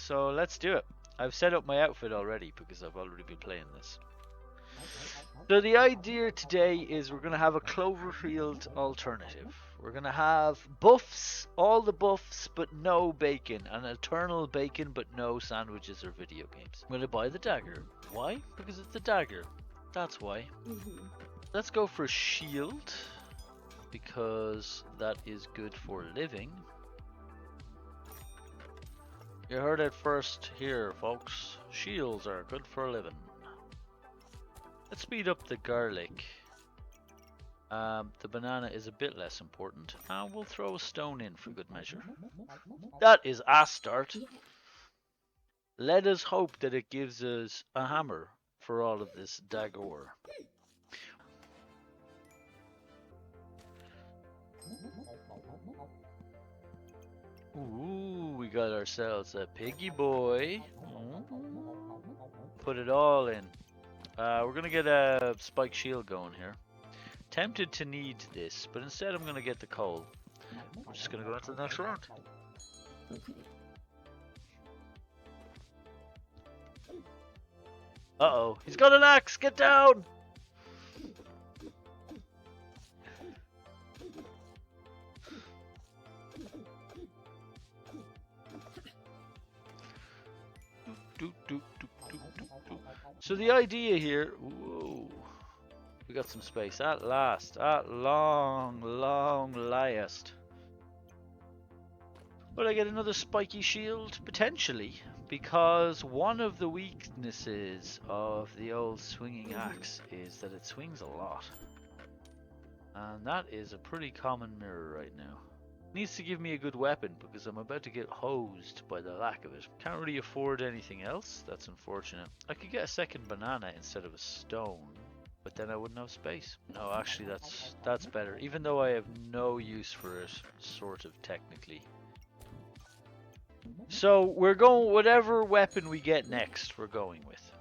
So let's do it. I've set up my outfit already because I've already been playing this. So the idea today is we're going to have a Cloverfield alternative. We're going to have buffs, all the buffs, but no bacon. An eternal bacon, but no sandwiches or video games. I'm going to buy the dagger. Why? Because it's a dagger. That's why. Let's go for shield, because that is good for living. You heard it first here, folks. Shields are good for living. Let's speed up the garlic. The banana is a bit less important. And we'll throw a stone in for good measure. That is a start. Let us hope that it gives us a hammer for all of this dagger. Ooh, we got ourselves a piggy boy. Put it all in. We're gonna get a spike shield going here. Tempted to need this, but instead I'm gonna get the coal. We're just gonna go into the next round. Uh-oh, he's got an axe! Get down! So the idea here, whoa, we got some space at last, at long last. Will I get another spiky shield? Potentially, because one of the weaknesses of the old swinging axe is that it swings a lot. And that is a pretty common mirror right now. Needs to give me a good weapon because I'm about to get hosed by the lack of it. Can't really afford anything else. That's unfortunate. I could get a second banana instead of a stone, but then I wouldn't have space. No, actually that's better. Even though I have no use for it, sort of technically. So we're going whatever weapon we get next. We're going with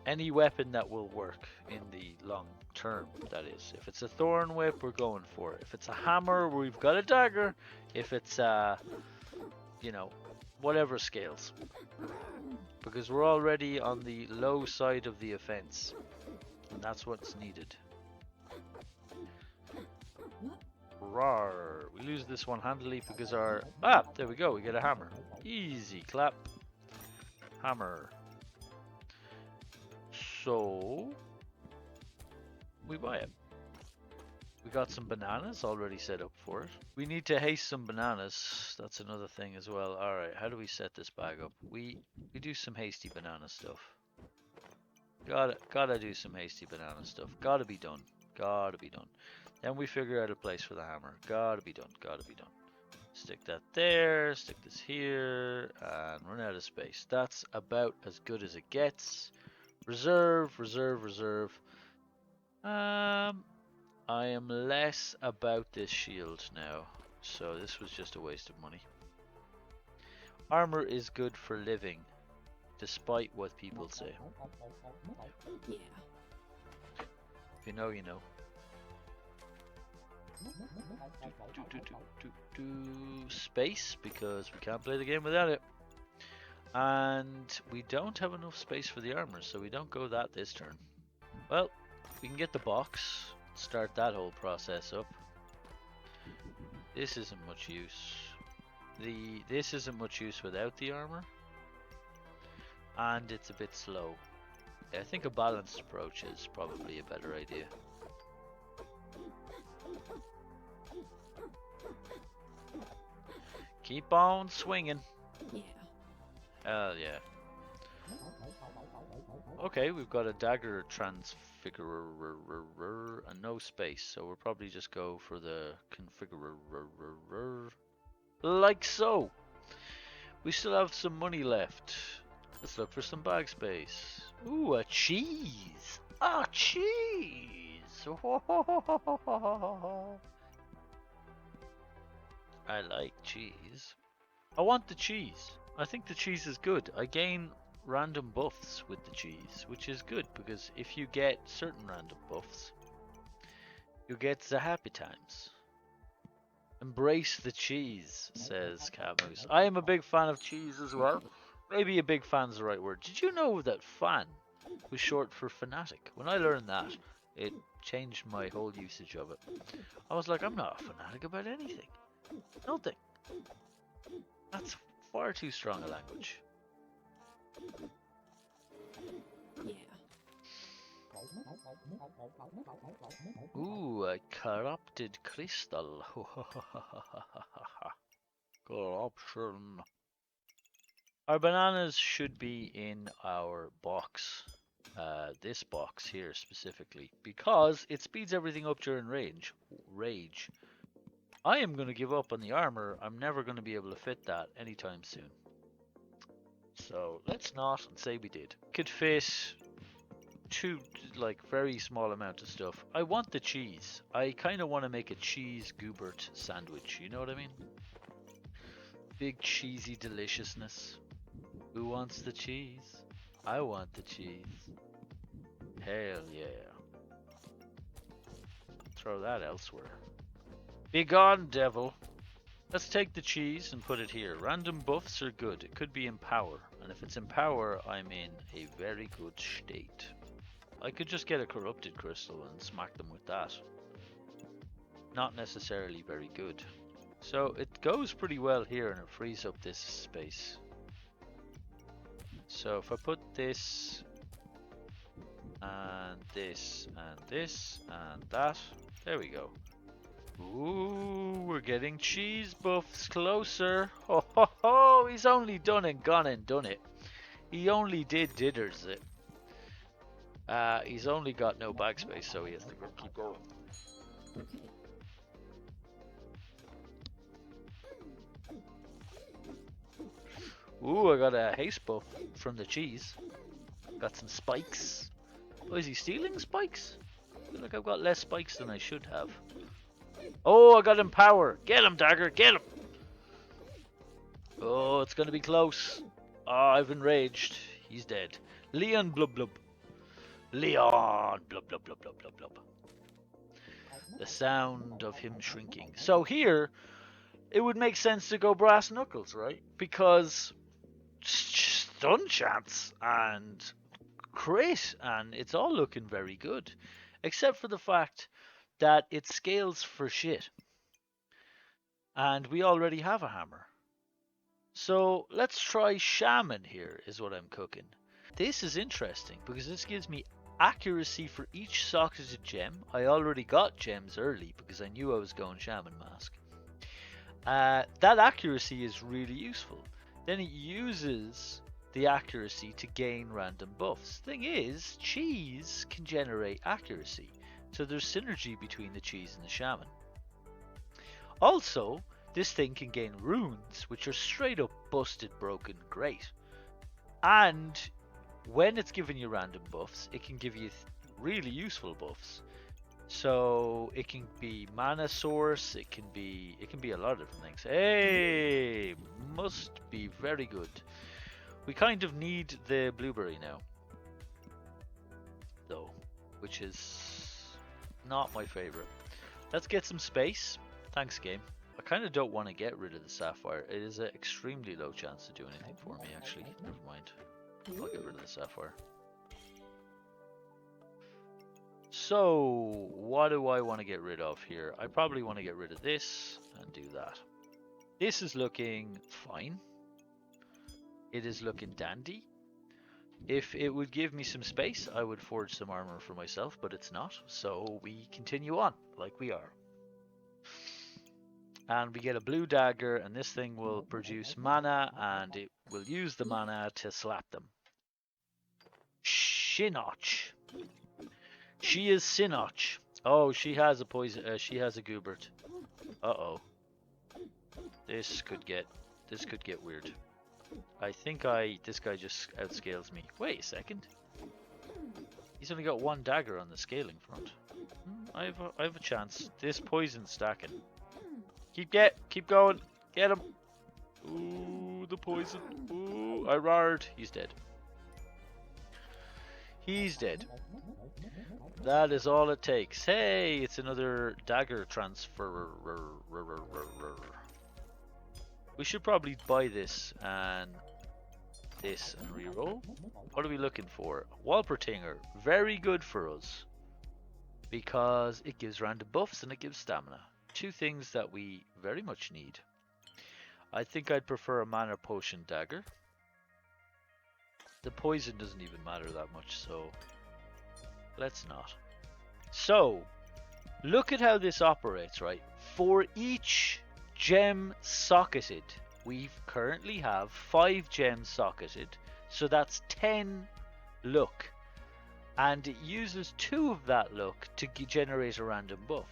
any weapon that will work in the long term, that is. If it's a thorn whip, we're going for it. If it's a hammer, we've got a dagger. If it's you know, whatever scales, because we're already on the low side of the offense, and that's what's needed. Rawr. We lose this one handily because our there we go, we get a hammer. Easy clap. Hammer. So we buy it. We got some bananas already set up for it. We need to haste some bananas. That's another thing as well. Alright, how do we set this bag up? We do some hasty banana stuff. Gotta do some hasty banana stuff. Gotta be done. Gotta be done. Then we figure out a place for the hammer. Gotta be done. Gotta be done. Stick that there. Stick this here. And run out of space. That's about as good as it gets. Reserve, reserve, reserve. I am less about this shield now, so this was just a waste of money. Armor is good for living, despite what people say. Yeah. If you know, you know. Space, because we can't play the game without it. And we don't have enough space for the armor, so we don't go that this turn. Well, we can get the box, start that whole process up. This isn't much use. This isn't much use without the armor, and it's a bit slow. I think a balanced approach is probably a better idea. Keep on swinging. Yeah. Hell yeah. Okay, we've got a dagger transfigurer and no space, so we'll probably just go for the configurer like so. We still have some money left. Let's look for some bag space. Ooh, a cheese! A cheese! I like cheese. I want the cheese. I think the cheese is good. I gain random buffs with the cheese, which is good because if you get certain random buffs, you get the happy times. Embrace the cheese, says Camus. I am a big fan of cheese as well. Maybe a big fan's the right word. Did you know that fan was short for fanatic? When I learned that, it changed my whole usage of it. I was like, I'm not a fanatic about anything. Nothing. That's far too strong a language. Yeah. Ooh, a corrupted crystal. Corruption. Our bananas should be in our box. This box here specifically, because it speeds everything up during rage. I am going to give up on the armor. I'm never going to be able to fit that anytime soon. So let's not and say we did. Could fit two, like, very small amount of stuff. I want the cheese. I kind of want to make a cheese Goobert sandwich. You know what I mean? Big cheesy deliciousness. Who wants the cheese? I want the cheese. Hell yeah. Throw that elsewhere. Begone, devil. Let's take the cheese and put it here. Random buffs are good. It could be in power. And if it's in power, I'm in a very good state. I could just get a corrupted crystal and smack them with that. Not necessarily very good. So it goes pretty well here and it frees up this space. So if I put this and this and this and that, there we go. Ooh, we're getting cheese buffs closer. Ho ho ho, he's only done and gone and done it. He only dithers it. He's only got no backspace, so he has to keep going. Ooh, I got a haste buff from the cheese. Got some spikes. Oh, is he stealing spikes? I feel like I've got less spikes than I should have. Oh, I got him power. Get him, Dagger, get him. Oh, it's going to be close. Oh, I've enraged. He's dead. Leon blub blub. Leon blub blub blub blub blub blub. The sound of him shrinking. So here, it would make sense to go brass knuckles, right? Because stun chance and crit, and it's all looking very good. Except for the fact that it scales for shit. And we already have a hammer. So let's try Shaman here, is what I'm cooking. This is interesting because this gives me accuracy for each socketed gem. I already got gems early because I knew I was going Shaman Mask. That accuracy is really useful. Then it uses the accuracy to gain random buffs. Thing is, cheese can generate accuracy. So there's synergy between the cheese and the shaman. Also, this thing can gain runes, which are straight up busted, broken, great. And when it's giving you random buffs, it can give you really useful buffs. So it can be mana source, it can be a lot of different things. Hey, must be very good. We kind of need the blueberry now, though, which is not my favorite. Let's get some space. Thanks, game. I kind of don't want to get rid of the sapphire. It is an extremely low chance to do anything for me, actually. Never mind. I'll get rid of the sapphire. So, what do I want to get rid of here? I probably want to get rid of this and do that. This is looking fine. It is looking dandy. If it would give me some space, I would forge some armor for myself, but it's not. So we continue on like we are. And we get a blue dagger, and this thing will produce mana, and it will use the mana to slap them. Shinoch. She is Sinoch. Oh, she has a poison. She has a Goobert. Uh-oh. This could get weird. I think this guy just outscales me. Wait a second. He's only got one dagger on the scaling front. I have a chance. This poison stacking. Keep going. Get him. Ooh, the poison. Ooh, I roared. He's dead. He's dead. That is all it takes. Hey, it's another dagger transfer. We should probably buy this and this and reroll. What are we looking for? Walpertinger, very good for us because it gives random buffs and it gives stamina. Two things that we very much need. I think I'd prefer a mana potion dagger. The poison doesn't even matter that much, so let's not. So, look at how this operates, right? For each gem socketed, we currently have 5 gems socketed, so that's 10 luck. And it uses 2 of that luck to generate a random buff.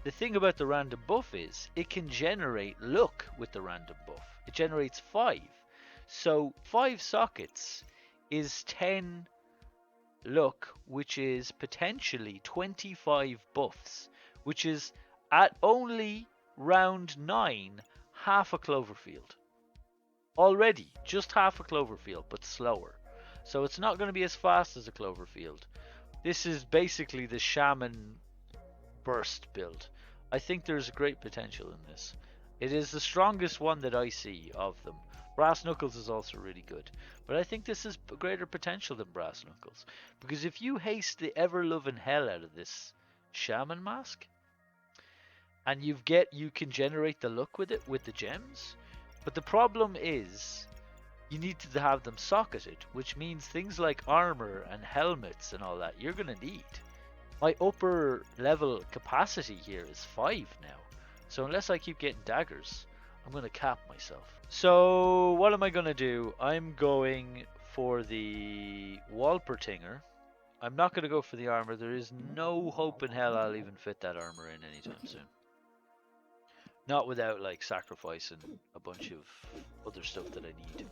The thing about the random buff is, it can generate luck with the random buff. It generates 5. So 5 sockets is 10 luck, which is potentially 25 buffs, which is at only round 9, half a Cloverfield. Already, just half a Cloverfield, but slower. So it's not going to be as fast as a Cloverfield. This is basically the Shaman burst build. I think there's great potential in this. It is the strongest one that I see of them. Brass Knuckles is also really good, but I think this is greater potential than Brass Knuckles, because if you haste the ever-loving hell out of this Shaman mask, and you can generate the luck with it with the gems, but the problem is you need to have them socketed, which means things like armor and helmets and all that you're gonna need. My upper level capacity here is 5 now, so unless I keep getting daggers, I'm gonna cap myself. So what am I gonna do? I'm going for the Walpertinger. I'm not gonna go for the armor. There is no hope in hell I'll even fit that armor in anytime soon. Not without like sacrificing a bunch of other stuff that I need.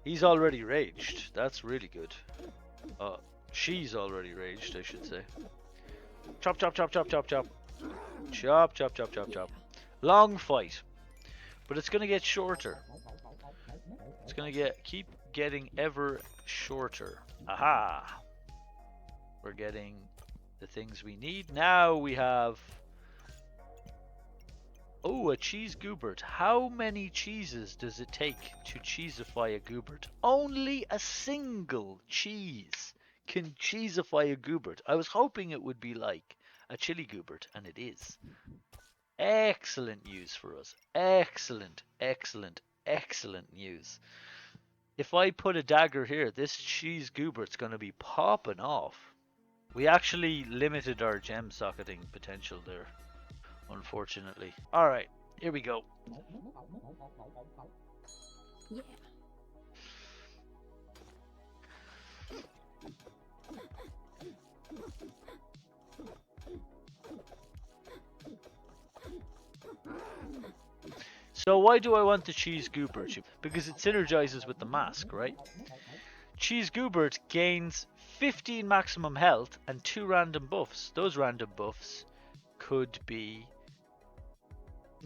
He's already raged. That's really good. She's already raged, I should say. Chop, chop, chop, chop, chop, chop. Chop, chop, chop, chop, chop. Long fight. But it's going to get shorter. It's going to keep getting ever shorter. Aha! We're getting the things we need. Now we have... Oh, a cheese Goobert. How many cheeses does it take to cheesify a Goobert? Only a single cheese can cheesify a Goobert. I was hoping it would be like a chili Goobert, and it is. Excellent news for us. Excellent, excellent, excellent news. If I put a dagger here, this cheese Goobert's going to be popping off. We actually limited our gem socketing potential there, unfortunately. Alright, here we go. Yeah. So why do I want the cheese Goobert? Because it synergizes with the mask, right? Cheese Goobert gains 15 maximum health and 2 random buffs. Those random buffs could be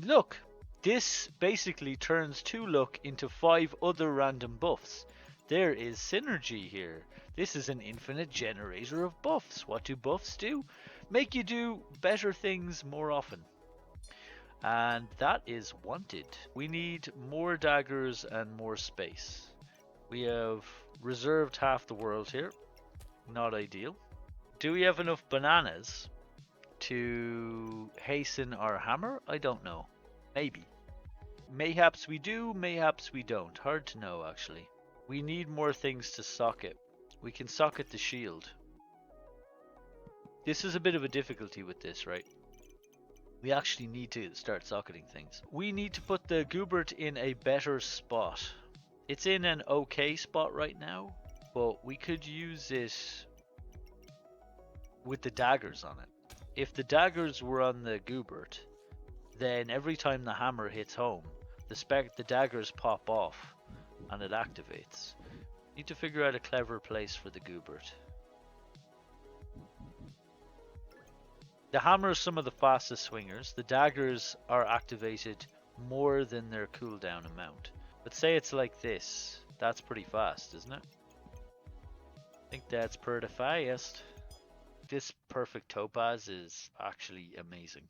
luck. This basically turns 2 luck into 5 other random buffs. There is synergy here. This is an infinite generator of buffs. What do buffs do? Make you do better things more often. And that is wanted. We need more daggers and more space. We have reserved half the world here. Not ideal. Do we have enough bananas to hasten our hammer? I don't know. Maybe. Mayhaps we do, mayhaps we don't. Hard to know, actually. We need more things to socket. We can socket the shield. This is a bit of a difficulty with this, right? We actually need to start socketing things. We need to put the Goobert in a better spot. It's in an okay spot right now, but we could use it with the daggers on it. If the daggers were on the Goobert, then every time the hammer hits home, the daggers pop off and it activates. Need to figure out a clever place for the Goobert. The hammer is some of the fastest swingers. The daggers are activated more than their cooldown amount. But say it's like this. That's pretty fast, isn't it? I think that's pretty fast. This perfect topaz is actually amazing.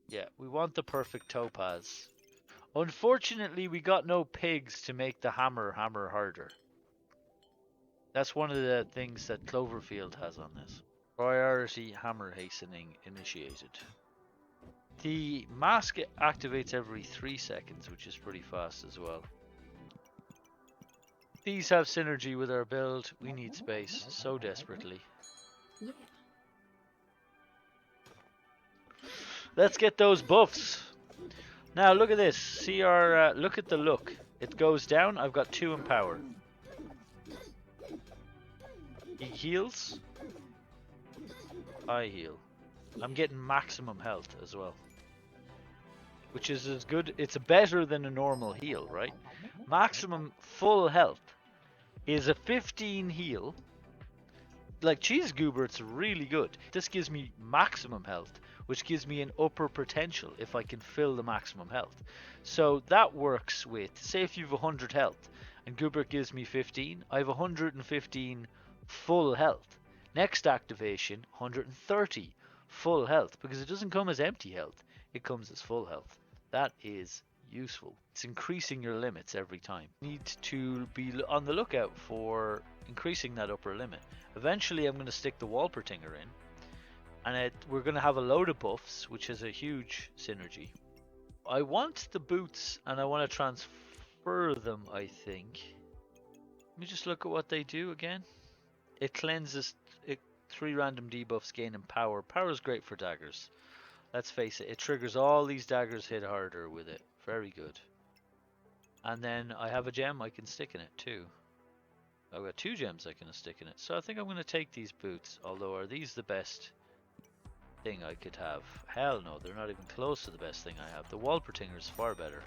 Yeah, we want the perfect topaz. Unfortunately, we got no pigs to make the hammer harder. That's one of the things that Cloverfield has on this. Priority hammer hastening initiated. The mask activates every 3 seconds, which is pretty fast as well. These have synergy with our build. We need space so desperately. Yeah. Let's get those buffs. Now look at this. See our look at the look. It goes down. I've got 2 in power. He heals. I heal. I'm getting maximum health as well, which is as good. It's better than a normal heal, right? Maximum full health is a 15 heal. Like Cheese Goobert's really good. This gives me maximum health, which gives me an upper potential if I can fill the maximum health. So that works with, say if you've 100 health and Goobert gives me 15, I have 115 full health. Next activation, 130 full health, because it doesn't come as empty health, it comes as full health. That is useful. It's increasing your limits every time. You need to be on the lookout for increasing that upper limit. Eventually I'm going to stick the Walpertinger in, and we're going to have a load of buffs, which is a huge synergy. I want the boots, and I want to transfer them, I think. Let me just look at what they do again. It cleanses 3 random debuffs gain in power. Power is great for daggers. Let's face it, it triggers all these daggers hit harder with it. Very good. And then I have a gem I can stick in it too. I've got 2 gems I can stick in it. So I think I'm going to take these boots. Although, are these the best thing I could have? Hell no, they're not even close to the best thing I have. The Walpertinger is far better.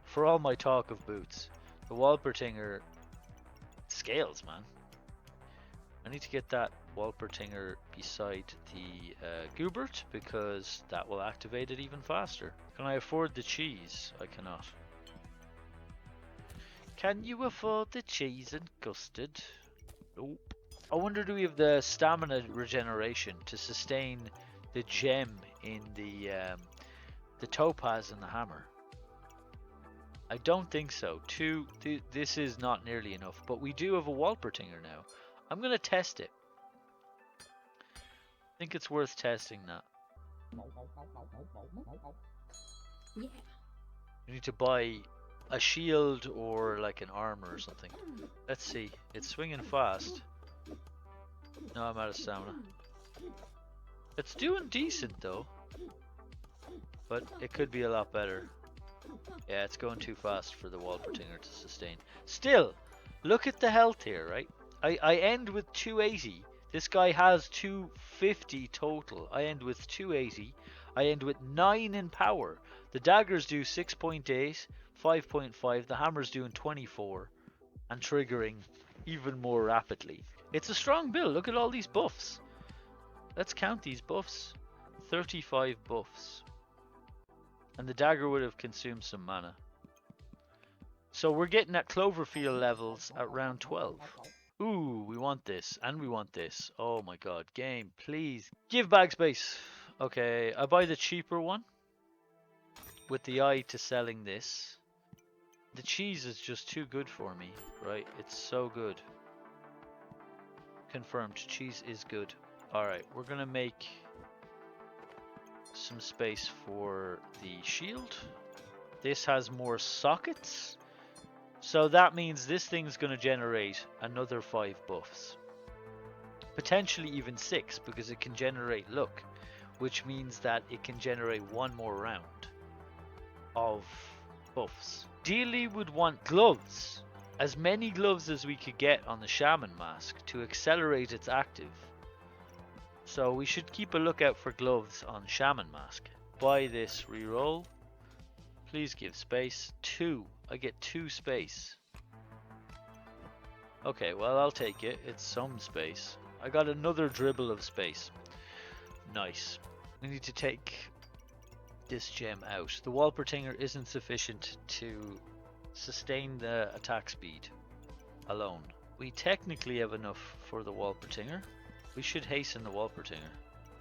For all my talk of boots, the Walpertinger scales, man. I need to get that Walpertinger beside the Goobert, because that will activate it even faster. Can I afford the cheese? I cannot. Can you afford the cheese and custard? Nope. I wonder, do we have the stamina regeneration to sustain the gem in the topaz and the hammer? I don't think so. This is not nearly enough, but we do have a Walpertinger now. I'm going to test it. I think it's worth testing that. Yeah. You need to buy a shield or like an armor or something. Let's see. It's swinging fast. No, I'm out of stamina. It's doing decent though, but it could be a lot better. Yeah, it's going too fast for the Walpertinger to sustain. Still, look at the health here, right? I end with 280. This guy has 250 total. I end with 280. I end with 9 in power. The daggers do 6.8, 5.5. The hammer's doing 24 and triggering even more rapidly. It's a strong build. Look at all these buffs. Let's count these buffs. 35 buffs. And the dagger would have consumed some mana. So we're getting at Cloverfield levels at round 12. Ooh, we want this, and we want this. Oh my god, game, please. Give bag space. Okay, I buy the cheaper one, with the eye to selling this. The cheese is just too good for me, right? It's so good. Confirmed, cheese is good. Alright, we're gonna make some space for the shield. This has more sockets. So that means this thing's going to generate another 5 buffs. Potentially even 6, because it can generate luck, which means that it can generate 1 more round of buffs. Ideally would want gloves. As many gloves as we could get on the Shaman mask to accelerate its active. So we should keep a lookout for gloves on Shaman mask. Buy this reroll. Please give space. 2. I get 2 space. Okay, well I'll take it. It's some space. I got another dribble of space. Nice. We need to take this gem out. The Walpertinger isn't sufficient to sustain the attack speed alone. We technically have enough for the Walpertinger. We should hasten the Walpertinger.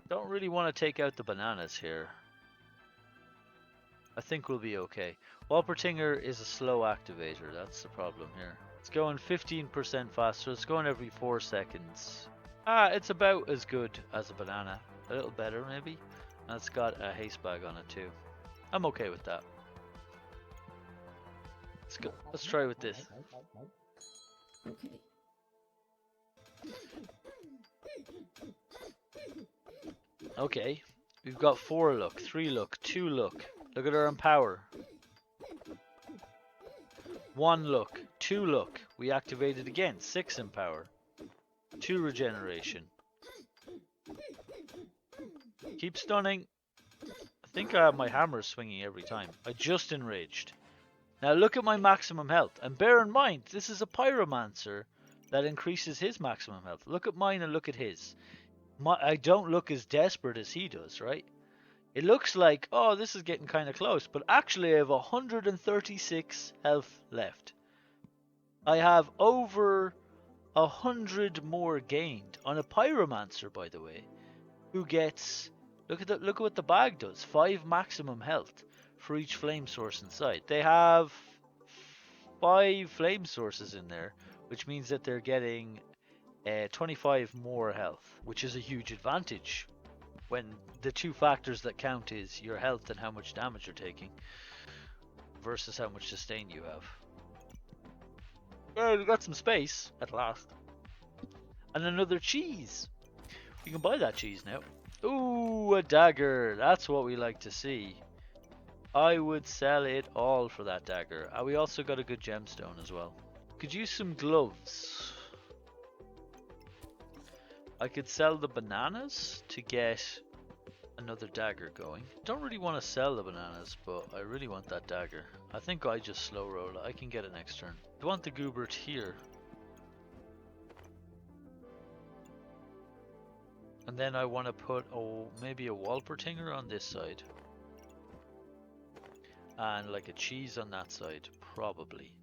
Don't really want to take out the bananas here. I think we'll be okay. Walpertinger is a slow activator. That's the problem here. It's going 15% faster. It's going every 4 seconds. It's about as good as a banana. A little better, maybe. And it's got a haste bag on it, too. I'm okay with that. Let's go. Let's try with this. Okay. Okay. We've got 4 luck, 3 luck, 2 luck. Look at our empower. 1 luck, 2 luck. We activated again. 6 empower. 2 regeneration. Keep stunning. I think my hammer is swinging every time. I just enraged. Now look at my maximum health. And bear in mind, this is a pyromancer that increases his maximum health. Look at mine and look at his. I don't look as desperate as he does, right? It looks like, oh, this is getting kind of close. But actually I have 136 health left. I have over 100 more gained on a pyromancer, by the way, who gets, look at what the bag does, 5 maximum health for each flame source inside. They have 5 flame sources in there, which means that they're getting 25 more health, which is a huge advantage when the 2 factors that count is your health and how much damage you're taking versus how much sustain you have. Well, we got some space at last. And another cheese. We can buy that cheese now. Ooh, a dagger. That's what we like to see. I would sell it all for that dagger. We also got a good gemstone as well. Could use some gloves. I could sell the bananas to get another dagger going. Don't really want to sell the bananas, but I really want that dagger. I think I just slow roll it. I can get it next turn. I want the Goobert here. And then I want to put maybe a Walpertinger on this side. And like a cheese on that side, probably.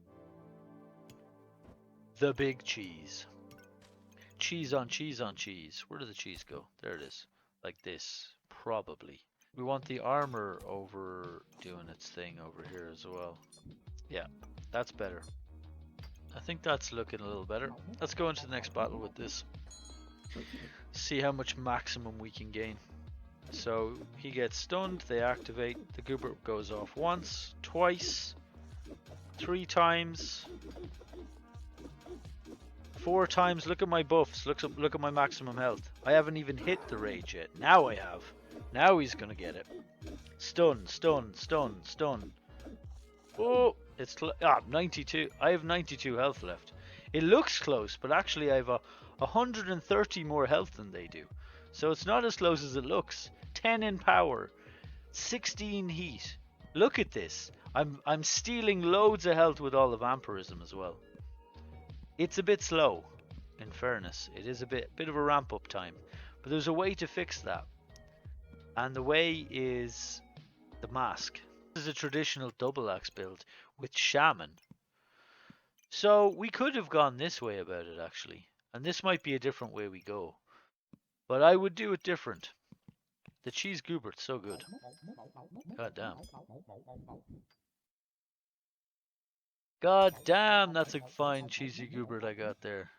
The big cheese. Cheese on cheese on cheese. Where did the cheese go? There it is. Like this, probably. We want the armor over doing its thing over here as well. Yeah, that's better. I think that's looking a little better. Let's go into the next battle with this. See how much maximum we can gain. So he gets stunned, they activate, the Goobert goes off once, twice, 3 times, 4 times. Look at my buffs, look at my maximum health. I haven't even hit the rage yet. Now I have. Now he's gonna get it. Stun, stun, stun, stun. Oh, it's 92. I have 92 health left. It looks close, but actually I have 130 more health than they do. So it's not as close as it looks. 10 in power, 16 heat. Look at this. I'm stealing loads of health with all the vampirism as well. It's a bit slow, in fairness. It is a bit of a ramp up time. But there's a way to fix that. And the way is the mask. This is a traditional double axe build with Shaman. So we could have gone this way about it actually. And this might be a different way we go. But I would do it different. The cheese Goobert's so good. God damn. God damn, that's a fine cheesy Goobert I got there.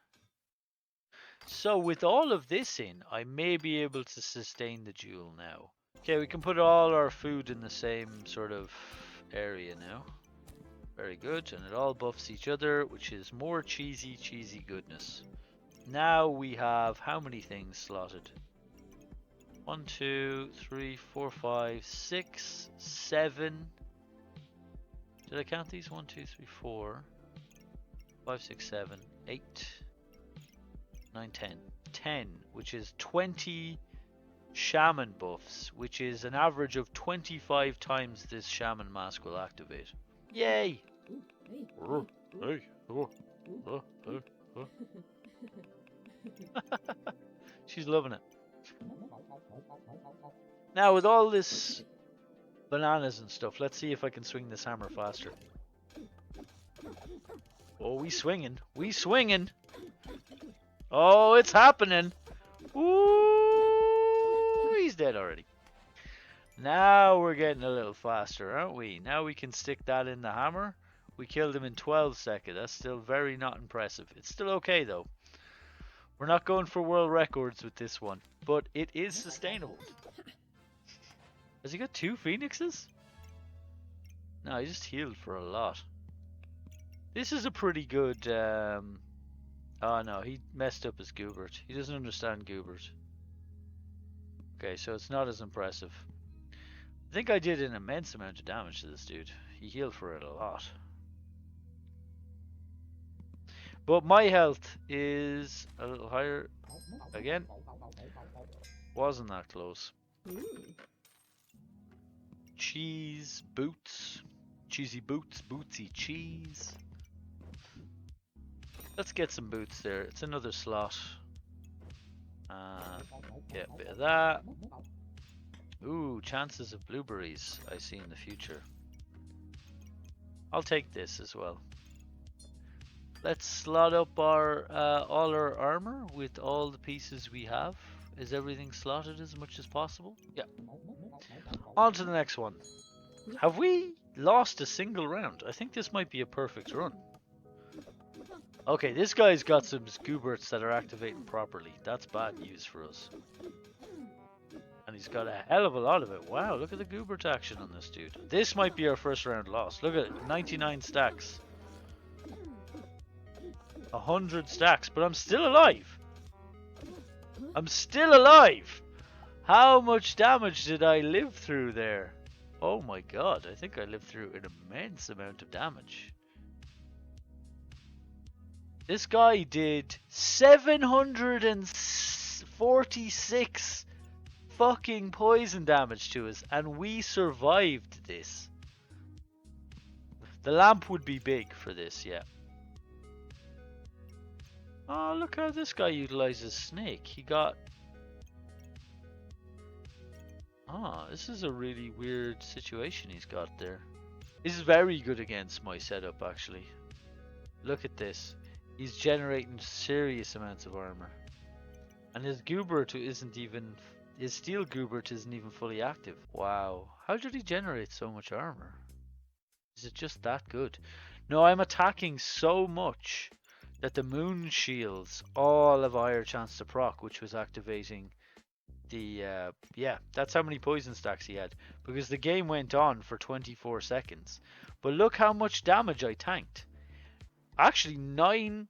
So with all of this in, I may be able to sustain the duel now. Okay, we can put all our food in the same sort of area now. Very good, and it all buffs each other, which is more cheesy goodness. Now we have how many things slotted? 1, 2, 3, 4, 5, 6, 7. Did I count these? 1, 2, 3, 4, 5, 6, 7, 8, 9, 10. 10, which is 20 shaman buffs, which is an average of 25 times this shaman mask will activate. Yay! She's loving it. Now with all this bananas and stuff, let's see if I can swing this hammer faster. Oh, we swinging. We swinging. Oh, it's happening. Ooh, he's dead already. Now we're getting a little faster, aren't we? Now we can stick that in the hammer. We killed him in 12 seconds. That's still very not impressive. It's still okay though. We're not going for world records with this one, but it is sustainable. Has he got 2 phoenixes? No, he just healed for a lot. This is a pretty good... Oh no, he messed up his Goobert. He doesn't understand Goobert. Okay, so it's not as impressive. I think I did an immense amount of damage to this dude. He healed for it a lot. But my health is a little higher. Again, wasn't that close. Cheese, boots. Cheesy boots, bootsy cheese. Let's get some boots there. It's another slot. Get a bit of that. Ooh, chances of blueberries I see in the future. I'll take this as well. Let's slot up our all our armor with all the pieces we have. Is everything slotted as much as possible? Yeah. On to the next one. Have we lost a single round? I think this might be a perfect run. Okay, this guy's got some Gooberts that are activating properly. That's bad news for us. And he's got a hell of a lot of it. Wow, look at the Goobert action on this dude. This might be our first round loss. Look at it, 99 stacks. 100 stacks, but I'm still alive. I'm still alive. How much damage did I live through there? Oh my god, I think I lived through an immense amount of damage. This guy did 746 fucking poison damage to us, and we survived this. The lamp would be big for this, yeah. Oh, look how this guy utilizes snake. He got... Ah, this is a really weird situation he's got there. This is very good against my setup, actually. Look at this. He's generating serious amounts of armor. And his Goobert isn't even... His steel Goobert isn't even fully active. Wow. How did he generate so much armor? Is it just that good? No, I'm attacking so much that the moon shields all have a higher chance to proc, which was activating the... yeah, that's how many poison stacks he had. Because the game went on for 24 seconds. But look how much damage I tanked. Actually, nearly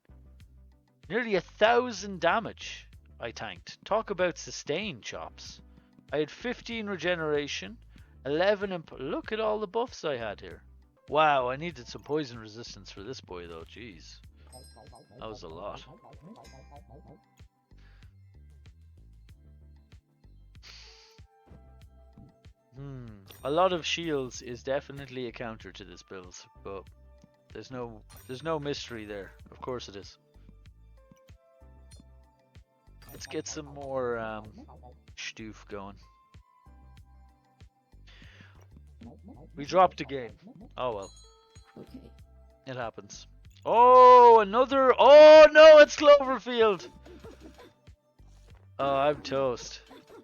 1,000 damage I tanked. Talk about sustain chops. I had 15 regeneration, 11 and look at all the buffs I had here. Wow, I needed some poison resistance for this boy though, jeez. That was a lot. A lot of shields is definitely a counter to this build, but there's no mystery there. Of course it is. Let's get some more stoof going. We dropped a game. Oh well. Okay. It happens. Oh, another. Oh no, it's Cloverfield. Oh, I'm toast.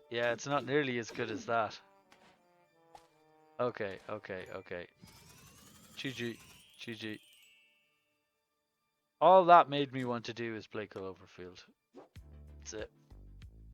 Yeah, it's not nearly as good as that. Okay. GG. GG. All that made me want to do is play Cloverfield. That's it.